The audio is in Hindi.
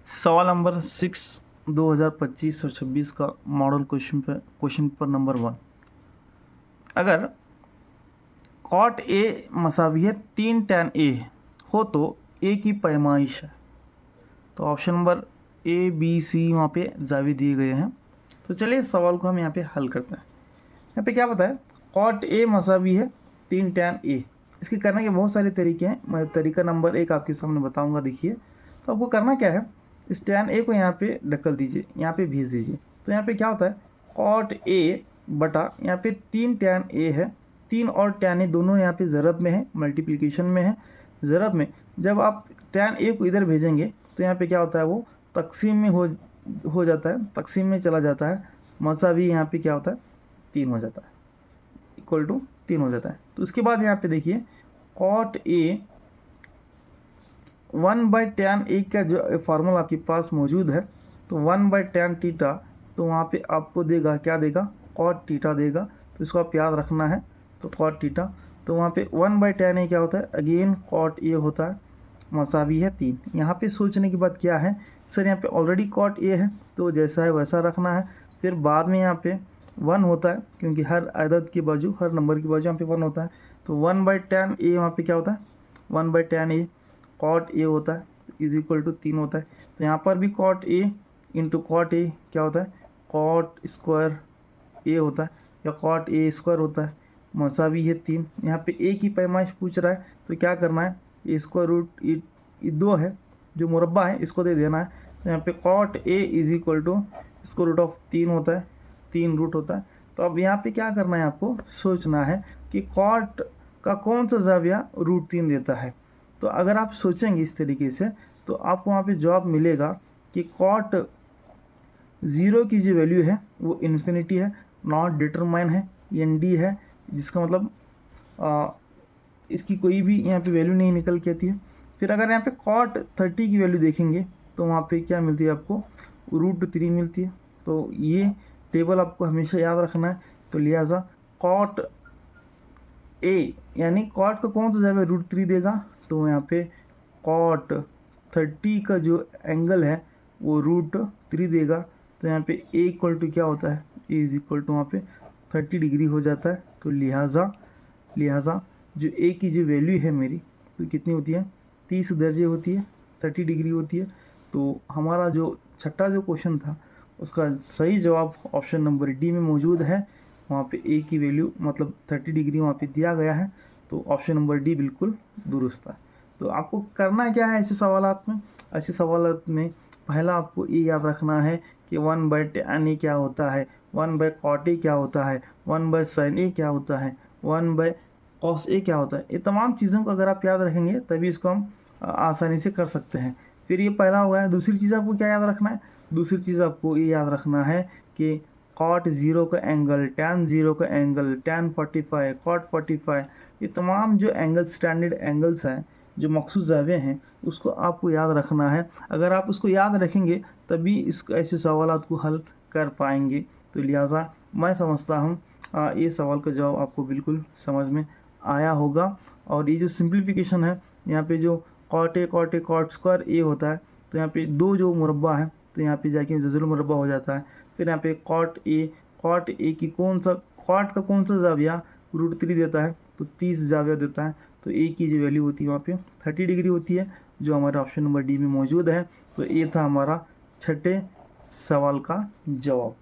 सवाल नंबर 6 2025 और 26 का मॉडल क्वेश्चन पेपर नंबर 1। अगर कॉट ए मसावी है 3 tan ए हो तो ए की पैमाइश है। तो option number A B C वहाँ पे जावी दिए गए हैं। तो चलिए इस सवाल को हम यहाँ पे हल करते हैं। यहाँ पे क्या बताया, कॉट ए मसावी है 3 tan ए। इसके करने के बहुत सारे तरीके हैं। मैं तरीका नंबर 1 आपके सामने बताऊँगा। देखिए, तो आपको करना क्या है, इस tan ए को यहाँ पे ढकल दीजिए, यहाँ पे भेज दीजिए। तो यहाँ पे क्या होता है, कॉट ए बटा यहाँ पे 3 tan ए है। 3 और tan ए दोनों यहाँ पे ज़रब में है, मल्टीप्लिकेशन में है। ज़रब में जब आप tan ए को इधर भेजेंगे तो यहाँ पे क्या होता है, वो तकसीम में हो जाता है, तकसीम में चला जाता है। मसावी यहाँ पे क्या होता है, 3 हो जाता है, इक्वल टू 3 हो जाता है। तो उसके बाद यहाँ पे देखिए, कॉट ए 1/tan ए का जो फार्मूला आपके पास मौजूद है, तो 1/tan थीटा, तो वहाँ पे आपको देगा, क्या देगा, कॉट थीटा देगा। तो इसको आप याद रखना है। तो कॉट थीटा, तो वहाँ पे 1/tan ए क्या होता है, अगेन कॉट ए होता है, मसावी है 3। यहाँ पे सोचने की बात क्या है, सर यहाँ पे ऑलरेडी कॉट ए है तो जैसा है वैसा रखना है। फिर बाद में यहाँ पे 1 होता है, क्योंकि हर अदद के बाजू, हर नंबर के बाजू यहाँ पे 1 होता है। तो 1/tan ए वहाँ पे क्या होता है, 1/tan ए कॉट ए होता है, इज इक्वल टू 3 होता है। तो यहाँ पर भी cot A into cot A क्या होता है, कॉट स्क्वायर ए होता है, या कॉट ए स्क्वायर होता है, मसावी है 3। यहाँ पे ए की पैमाइश पूछ रहा है, तो क्या करना है, ए स्क्वायर रूट ये 2 है, जो मुरब्बा है इसको दे देना है। तो यहाँ पे cot A is equal to square root of 3 होता है, 3 रूट होता है। तो अब यहाँ पे क्या करना है, आपको सोचना है कि कॉट का कौन सा जाविया रूट 3 देता है। तो अगर आप सोचेंगे इस तरीके से, तो आपको वहाँ पे जवाब मिलेगा कि कॉट 0 की जो वैल्यू है वो इन्फिनिटी है, नॉट डिटरमाइन है, एन डी है, जिसका मतलब इसकी कोई भी यहाँ पे वैल्यू नहीं निकल के आती है। फिर अगर यहाँ पे कॉट 30 की वैल्यू देखेंगे तो वहाँ पे क्या मिलती है, आपको √3 मिलती है। तो ये टेबल आपको हमेशा याद रखना है। तो लिहाजा कॉट ए यानी कॉट का कौन सा जाविया √3 देगा, तो यहाँ पे कॉट 30 का जो एंगल है वो √3 देगा। तो यहाँ पे ए इक्वल टू क्या होता है, ए इज इक्वल टू वहाँ पे 30 डिग्री हो जाता है। तो लिहाजा जो ए की जो वैल्यू है मेरी, तो कितनी होती है, 30 दर्जे होती है, 30 डिग्री होती है। तो हमारा जो छठा जो क्वेश्चन था उसका सही जवाब ऑप्शन नंबर डी में मौजूद है। वहाँ पे ए की वैल्यू मतलब 30 डिग्री वहाँ पे दिया गया है। तो ऑप्शन नंबर डी बिल्कुल दुरुस्त है। तो आपको करना क्या है ऐसे सवालात में, पहला आपको ये याद रखना है कि 1/tan ए क्या होता है, 1/cot ए क्या होता है, 1/sin ए क्या होता है, 1/cos ए क्या होता है। ये तमाम चीज़ों को अगर आप याद रखेंगे तभी इसको हम आसानी से कर सकते हैं। फिर ये पहला हो गया। दूसरी चीज़ आपको क्या याद रखना है, दूसरी चीज़ आपको ये याद रखना है कि कॉट 0 का एंगल, tan 0 का एंगल, tan 45, cot 45, ये तमाम जो एंगल स्टैंडर्ड एंगल्स हैं, जो मखसूस जावे हैं, उसको आपको याद रखना है। अगर आप उसको याद रखेंगे तभी इसको ऐसे सवालात को हल कर पाएंगे। तो लिहाजा मैं समझता हूँ ये सवाल का जवाब आपको बिल्कुल समझ में आया होगा। और ये जो सिंप्लीफिकेशन है, यहाँ पे जो कॉट स्क्वायर ए होता है, तो यहाँ पे 2 जो मुरब्बा है, तो यहाँ पे जाके जजुल मुरब्बा हो जाता है। फिर यहाँ पे कॉट ए की कॉट का कौन सा जाविया √3 देता है, तो 30 जाविया देता है। तो ए की जो वैल्यू होती है वहाँ पे 30 डिग्री होती है, जो हमारे ऑप्शन नंबर डी में मौजूद है। तो ये था हमारा छठे सवाल का जवाब।